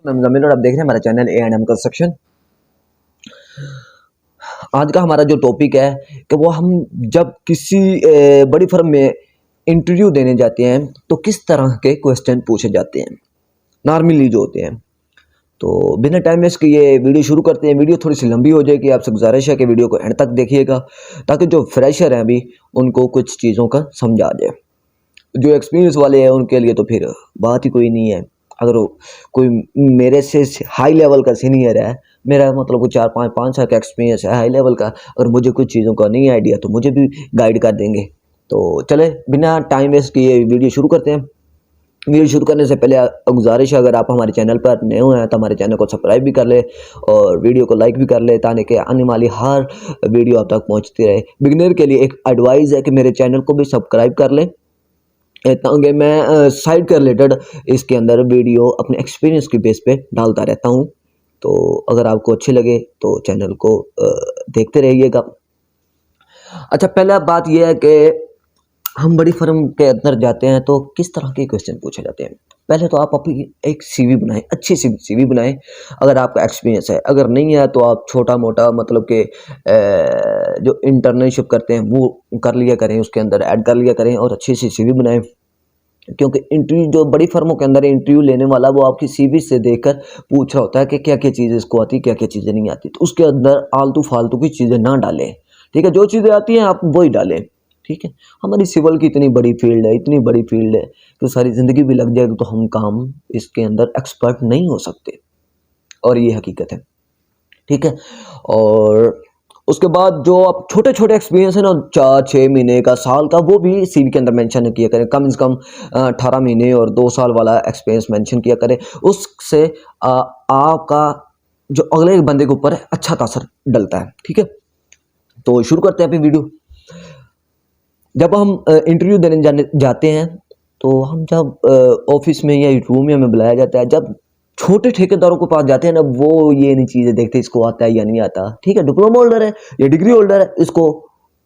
मैं मुज़म्मिल और आप देख रहे हैं हमारा चैनल A&M कंस्ट्रक्शन। आज का हमारा जो टॉपिक है कि वो हम जब किसी बड़ी फर्म में इंटरव्यू देने जाते हैं तो किस तरह के क्वेश्चन पूछे जाते हैं नॉर्मली जो होते हैं। तो बिना टाइम वेस्ट किए वीडियो शुरू करते हैं। वीडियो थोड़ी सी लंबी हो जाएगी, आपसे गुजारिश है कि वीडियो को एंड तक देखिएगा ताकि जो फ्रेशर हैं अभी उनको कुछ चीज़ों का समझ आ जाए। जो एक्सपीरियंस वाले हैं उनके लिए तो फिर बात ही कोई नहीं है। अगर वो कोई मेरे से हाई लेवल का सीनियर है, मेरा मतलब कोई 4-5 साल का एक्सपीरियंस है हाई लेवल का, और मुझे कुछ चीज़ों का नहीं आइडिया तो मुझे भी गाइड कर देंगे। तो चले बिना टाइम वेस्ट किए वीडियो शुरू करते हैं। वीडियो शुरू करने से पहले गुजारिश है, अगर आप हमारे चैनल पर नए हुए हैं तो हमारे चैनल को सब्सक्राइब भी कर ले और वीडियो को लाइक भी कर ले ताकि आने वाली हर वीडियो आप तक पहुंचती रहे। बिगिनर के लिए एक एडवाइस है कि मेरे चैनल को भी सब्सक्राइब कर लें ताकि मैं साइड के रिलेटेड इसके अंदर वीडियो अपने एक्सपीरियंस की बेस पे डालता रहता हूँ। तो अगर आपको अच्छे लगे तो चैनल को देखते रहिएगा। अच्छा, पहला बात यह है कि हम बड़ी फर्म के अंदर जाते हैं तो किस तरह के क्वेश्चन पूछे जाते हैं। पहले तो आप अपनी एक सीवी बनाएं, अच्छी सीवी बनाएं अगर आपका एक्सपीरियंस है। अगर नहीं है तो आप छोटा मोटा मतलब कि जो इंटर्नशिप करते हैं वो कर लिया करें, उसके अंदर ऐड कर लिया करें और अच्छी सी सीवी बनाएं। क्योंकि इंटरव्यू जो बड़ी फर्मों के अंदर इंटरव्यू लेने वाला वो आपकी सीवी से देखकर पूछ रहा होता है कि क्या क्या चीज़ें इसको आती, क्या क्या चीज़ें नहीं आती। तो उसके अंदर आलतू फालतू की चीज़ें ना डालें, ठीक है। जो चीज़ें आती हैं आप वही डालें, ठीक है। हमारी सिविल की इतनी बड़ी फील्ड है, इतनी बड़ी फील्ड है कि सारी ज़िंदगी भी लग जाएगी तो हम काम इसके अंदर एक्सपर्ट नहीं हो सकते, और ये हकीकत है, ठीक है। और उसके बाद जो आप छोटे छोटे एक्सपीरियंस है ना, 4-6 महीने का, साल का, वो भी सीवी के अंदर मेंशन किया करें। कम से कम 18 महीने और 2 साल वाला एक्सपीरियंस मेंशन किया करें। उससे आपका जो अगले बंदे के ऊपर है अच्छा असर डलता है, ठीक है। तो शुरू करते हैं अपनी वीडियो। जब हम इंटरव्यू देने जाते हैं तो हम जब ऑफिस में या रूम में हमें बुलाया जाता है, जब छोटे ठेकेदारों के पास जाते हैं ना, वो ये नहीं चीज़ें देखते इसको आता है या नहीं आता, ठीक है। डिप्लोमा होल्डर है या डिग्री होल्डर है, इसको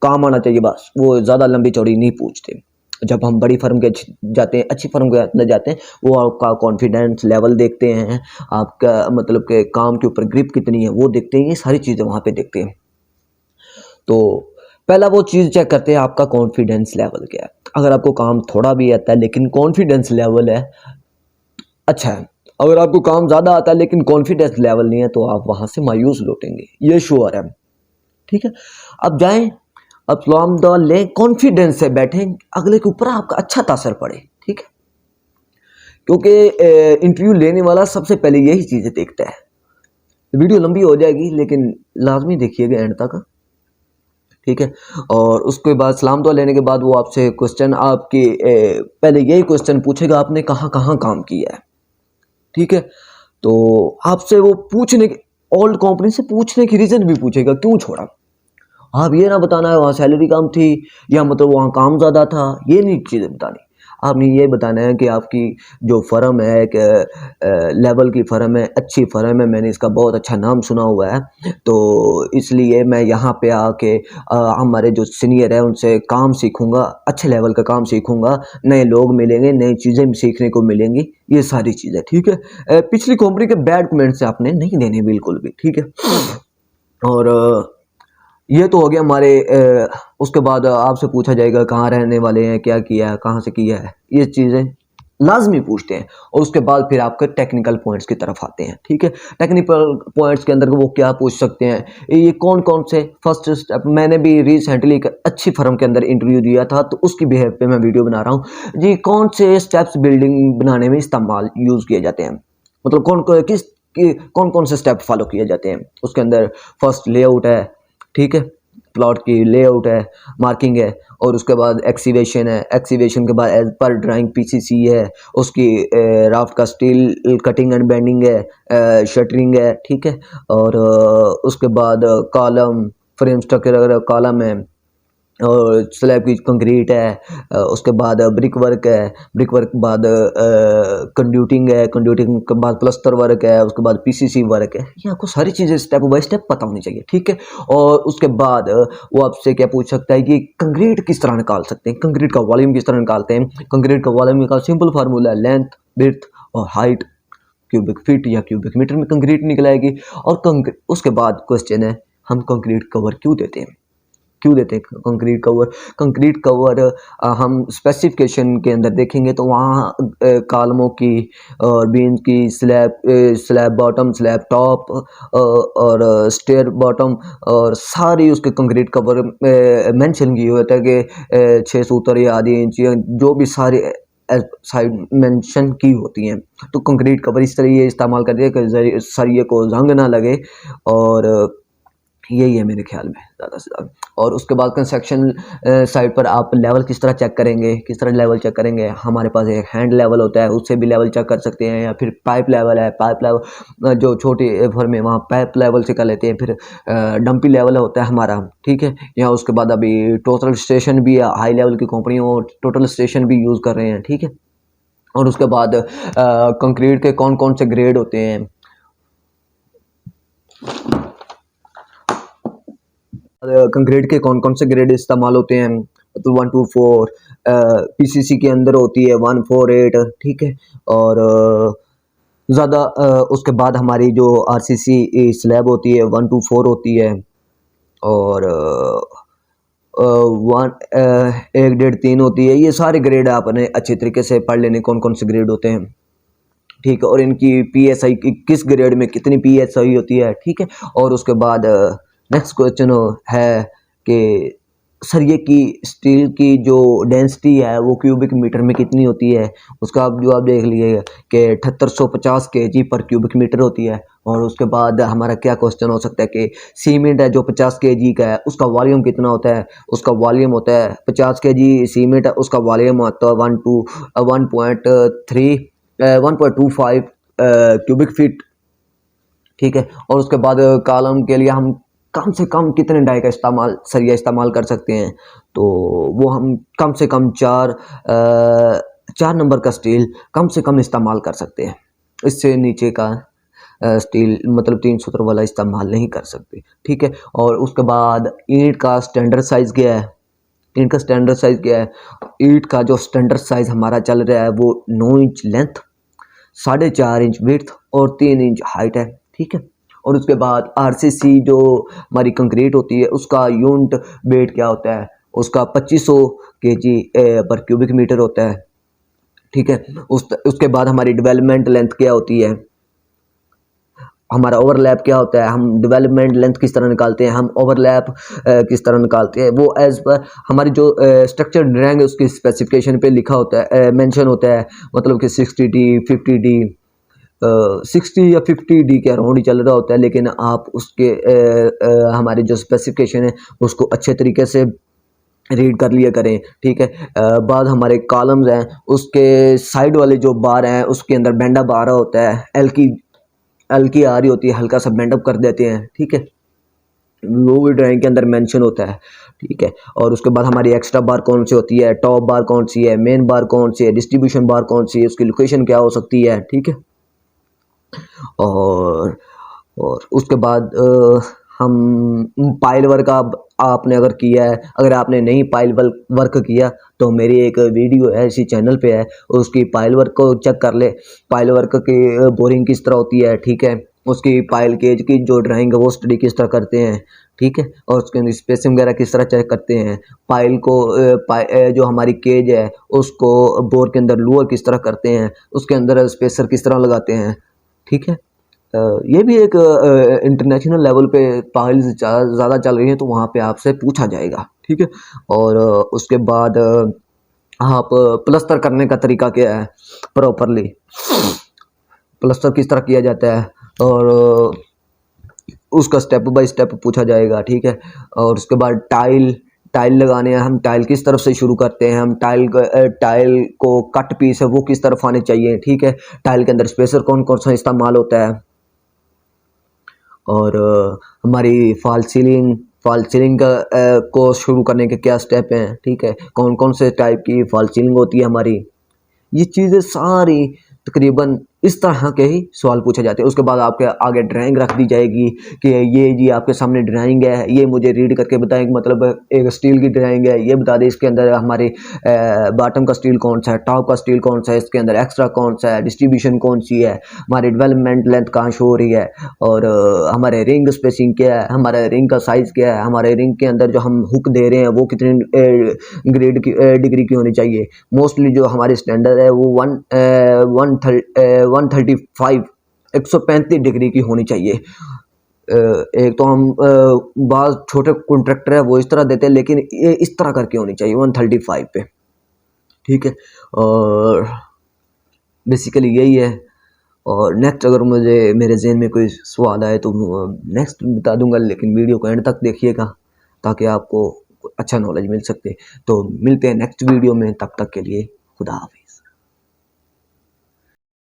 काम आना चाहिए बस, वो ज़्यादा लंबी चौड़ी नहीं पूछते। जब हम बड़ी फर्म के जाते हैं, अच्छी फर्म के अंदर जाते हैं, वो आपका कॉन्फिडेंस लेवल देखते हैं, आपका मतलब के काम के ऊपर ग्रिप कितनी है वो देखते हैं, ये सारी चीज़ें वहाँ पे देखते हैं। तो पहला वो चीज़ चेक करते हैं आपका कॉन्फिडेंस लेवल क्या है। अगर आपको काम थोड़ा भी आता है लेकिन कॉन्फिडेंस लेवल है अच्छा है। अगर आपको काम ज़्यादा आता है लेकिन कॉन्फिडेंस लेवल नहीं है तो आप वहाँ से मायूस लौटेंगे, ये श्योर है, ठीक है। अब जाएं, अब सलाम दुआ लें, कॉन्फिडेंस से बैठें, अगले के ऊपर आपका अच्छा असर पड़े, ठीक है। क्योंकि इंटरव्यू लेने वाला सबसे पहले यही चीज़ें देखता है। वीडियो लंबी हो जाएगी लेकिन लाजमी देखिएगा एंड तक, ठीक है। और उसके बाद सलाम दुआ लेने के बाद वो आपसे क्वेश्चन आपके पहले यही क्वेश्चन पूछेगा आपने कहाँ कहाँ काम किया है, ठीक है। तो आपसे वो पूछने की ओल्ड कंपनी से पूछने की रीज़न भी पूछेगा, क्यों छोड़ा। आप ये ना बताना है वहाँ सैलरी कम थी या मतलब वहाँ काम ज़्यादा था, ये नहीं चीज़ें बतानी। आपने ये बताना है कि आपकी जो फ़र्म है एक लेवल की फ़र्म है, अच्छी फ़र्म है, मैंने इसका बहुत अच्छा नाम सुना हुआ है, तो इसलिए मैं यहाँ पे आके हमारे जो सीनियर है उनसे काम सीखूँगा, अच्छे लेवल का काम सीखूँगा, नए लोग मिलेंगे, नई चीज़ें सीखने को मिलेंगी, ये सारी चीज़ें, ठीक है। पिछली कंपनी के बैड कमेंट्स आपने नहीं देने बिल्कुल भी, ठीक है। और ये तो हो गया हमारे उसके बाद आपसे पूछा जाएगा कहाँ रहने वाले हैं, क्या किया है, कहाँ से किया है, ये चीज़ें लाजमी पूछते हैं। और उसके बाद फिर आपके टेक्निकल पॉइंट्स की तरफ आते हैं, ठीक है। टेक्निकल पॉइंट्स के अंदर वो क्या पूछ सकते हैं, ये कौन कौन से फर्स्ट स्टेप। मैंने भी रिसेंटली एक अच्छी फर्म के अंदर इंटरव्यू दिया था तो उसकी बिहेव पे मैं वीडियो बना रहा हूँ जी। कौन से स्टेप्स बिल्डिंग बनाने में इस्तेमाल यूज़ किए जाते हैं, मतलब कौन कौन से स्टेप फॉलो किए जाते हैं। उसके अंदर फर्स्ट लेआउट है, ठीक है, प्लॉट की लेआउट है, मार्किंग है, और उसके बाद एक्सीवेशन है, एक्सीवेशन के बाद एज पर ड्राइंग पीसीसी है, उसकी राफ्ट का स्टील कटिंग एंड बेंडिंग है, शटरिंग है, ठीक है। और उसके बाद कॉलम फ्रेम स्ट्रक्चर कॉलम है, और स्लैब की कंक्रीट है, उसके बाद ब्रिक वर्क है, ब्रिक वर्क के बाद कंड्यूटिंग है, कंड्यूटिंग के बाद प्लस्तर वर्क है, उसके बाद पीसीसी वर्क है। ये आपको सारी चीज़ें स्टेप बाय स्टेप पता होनी चाहिए, ठीक है। और उसके बाद वो आपसे क्या पूछ सकता है कि कंक्रीट किस तरह निकाल सकते हैं, कंक्रीट का वॉल्यूम किस तरह निकालते हैं। कंक्रीट का वॉल्यूम का सिंपल फार्मूला है लेंथ, विड्थ और हाइट क्यूबिक फीट या क्यूबिक मीटर में कंक्रीट निकल आएगी। और उसके बाद क्वेश्चन है हम कंक्रीट कवर क्यों देते हैं, क्यों देते हैं कंक्रीट कवर। कंक्रीट कवर हम स्पेसिफिकेशन के अंदर देखेंगे तो वहाँ कॉलमों की और बीम की स्लैब बॉटम, स्लैब टॉप और स्टेयर बॉटम और सारी उसके कंक्रीट कवर मेंशन किए हुए थे कि 6 सूत्र या आधी इंच जो भी सारे साइड मेंशन की होती हैं। तो कंक्रीट कवर इस तरह ये इस्तेमाल करते हैं कि सरिये को जंग ना लगे, और यही है मेरे ख्याल में ज़्यादा से ज़्यादा। और उसके बाद कंस्ट्रक्शन साइट पर आप लेवल किस तरह चेक करेंगे, किस तरह लेवल चेक करेंगे। हमारे पास एक हैंड लेवल होता है, उससे भी लेवल चेक कर सकते हैं, या फिर पाइप लेवल है, पाइप लेवल जो छोटी फर्म में वहाँ पाइप लेवल से कर लेते हैं। फिर डंपी लेवल होता है हमारा, ठीक है। या उसके बाद अभी टोटल स्टेशन भी हाई लेवल की कंपनियों टोटल स्टेशन भी यूज़ कर रहे हैं, ठीक है। और उसके बाद कंक्रीट के कौन कौन से ग्रेड होते हैं, कंक्रीट के कौन कौन से ग्रेड इस्तेमाल होते हैं। तो 1 to 4 पीसीसी के अंदर होती है 148, ठीक है। और ज़्यादा उसके बाद हमारी जो आरसीसी स्लैब होती है 1 to 4 होती है। और 1 1.5 3 होती है। ये सारे ग्रेड आपने अच्छे तरीके से पढ़ लेने कौन कौन से ग्रेड होते हैं, ठीक है। और इनकी पीएसआई किस ग्रेड में कितनी पीएसआई होती है, ठीक है। और उसके बाद नेक्स्ट क्वेश्चन है कि सरिये की स्टील की जो डेंसिटी है वो क्यूबिक मीटर में कितनी होती है। उसका आप जवाब देख लीजिएगा कि 7850 kg पर क्यूबिक मीटर होती है। और उसके बाद हमारा क्या क्वेश्चन हो सकता है कि सीमेंट है जो 50 kg का है उसका वॉल्यूम कितना होता है। उसका वॉल्यूम होता है 50 kg सीमेंट है, उसका वॉल्यूम होता है 1.25 क्यूबिक फीट, ठीक है। और उसके बाद कॉलम के लिए हम कम से कम कितने डाई का सरिया इस्तेमाल कर सकते हैं। तो वो हम कम से कम 4 नंबर का स्टील कम से कम इस्तेमाल कर सकते हैं। इससे नीचे का स्टील मतलब 3 सूत्र वाला इस्तेमाल नहीं कर सकते, ठीक है। और उसके बाद ईंट का स्टैंडर्ड साइज़ क्या है, ईंट का स्टैंडर्ड साइज़ क्या है। ईंट का जो स्टैंडर्ड साइज़ हमारा चल रहा है वो 9 इंच लेंथ, 4.5 इंच विड्थ और 3 इंच हाइट है, ठीक है। और उसके बाद आरसीसी जो हमारी कंक्रीट होती है उसका यूनिट वेट क्या होता है, उसका 2500 kg पर क्यूबिक मीटर होता है, ठीक है। उसके बाद हमारी डेवलपमेंट लेंथ क्या होती है, हमारा ओवरलैप क्या होता है, हम डेवलपमेंट लेंथ किस तरह निकालते हैं, हम ओवरलैप किस तरह निकालते हैं। वो एज पर हमारी जो स्ट्रक्चर ड्राइंग है उसकी स्पेसिफिकेशन पे लिखा होता है, मेंशन होता है। मतलब कि 60D 50D 60 या 50D के अराउंड ही चल रहा होता है। लेकिन आप उसके हमारे जो स्पेसिफिकेशन है उसको अच्छे तरीके से रीड कर लिया करें, ठीक है। बाद हमारे कॉलम्स हैं उसके साइड वाले जो बार हैं उसके अंदर बेंडा बार होता है, एल की आ रही होती है, हल्का सा बेंडअप कर देते हैं, ठीक है। वो भी ड्राइंग के अंदर मेंशन होता है, ठीक है। और उसके बाद हमारी एक्स्ट्रा बार कौन सी होती है, टॉप बार कौन सी है, मेन बार कौन सी है, डिस्ट्रीब्यूशन बार कौन सी है, उसकी लोकेशन क्या हो सकती है, ठीक है। और उसके बाद हम पाइल वर्क आपने अगर किया है, अगर आपने नहीं पाइल वर्क किया तो मेरी एक वीडियो है इसी चैनल पे है, उसकी पाइल वर्क को चेक कर ले। पाइल वर्क की बोरिंग किस तरह होती है, ठीक है। उसकी पाइल केज की जो ड्राइंग है वो स्टडी किस तरह करते हैं, ठीक है। और उसके स्पेसिंग वगैरह किस तरह चेक करते हैं। पाइल को जो हमारी केज है उसको बोर के अंदर लूअर किस तरह करते हैं, उसके अंदर स्पेसर किस तरह लगाते हैं, ठीक है। ये भी एक इंटरनेशनल लेवल पे पाइल्स ज़्यादा चल रही हैं तो वहाँ पे आपसे पूछा जाएगा, ठीक है। और उसके बाद आप प्लस्तर करने का तरीका क्या है, प्रॉपरली प्लस्तर किस तरह किया जाता है, और उसका स्टेप बाय स्टेप पूछा जाएगा, ठीक है। और उसके बाद टाइल लगाने हैं, हम टाइल किस तरफ से शुरू करते हैं, हम टाइल को कट पीस है वो किस तरफ आने चाहिए, ठीक है। टाइल के अंदर स्पेसर कौन कौन सा इस्तेमाल होता है। और हमारी फॉल सीलिंग को शुरू करने के क्या स्टेप हैं, ठीक है। कौन कौन से टाइप की फॉल सीलिंग होती है हमारी, ये चीज़ें सारी तकरीबन इस तरह के ही सवाल पूछे जाते हैं। उसके बाद आपके आगे ड्राइंग रख दी जाएगी कि ये जी आपके सामने ड्राइंग है, ये मुझे रीड करके बताएं, मतलब एक स्टील की ड्राइंग है, ये बता दें इसके अंदर हमारे बॉटम का स्टील कौन सा है, टॉप का स्टील कौन सा है, इसके अंदर एक्स्ट्रा कौन सा है, डिस्ट्रीब्यूशन कौन सी है, हमारी डेवलपमेंट लेंथ कहाँ शो हो रही है, और हमारे रिंग स्पेसिंग क्या है, हमारे रिंग का साइज़ क्या है, हमारे रिंग के अंदर जो हम हुक दे रहे हैं वो कितने ग्रेड की डिग्री की होनी चाहिए। मोस्टली जो हमारे स्टैंडर्ड है वो 135 135 डिग्री की होनी चाहिए। एक तो हम बाज़ छोटे कॉन्ट्रैक्टर है वो इस तरह देते हैं, लेकिन ये इस तरह करके होनी चाहिए 135 पे, ठीक है। और बेसिकली यही है। और नेक्स्ट अगर मुझे मेरे जहन में कोई सवाल आए तो नेक्स्ट बता दूंगा, लेकिन वीडियो को एंड तक देखिएगा ताकि आपको अच्छा नॉलेज मिल सके। तो मिलते हैं नेक्स्ट वीडियो में, तब तक के लिए खुदा हाफिज़।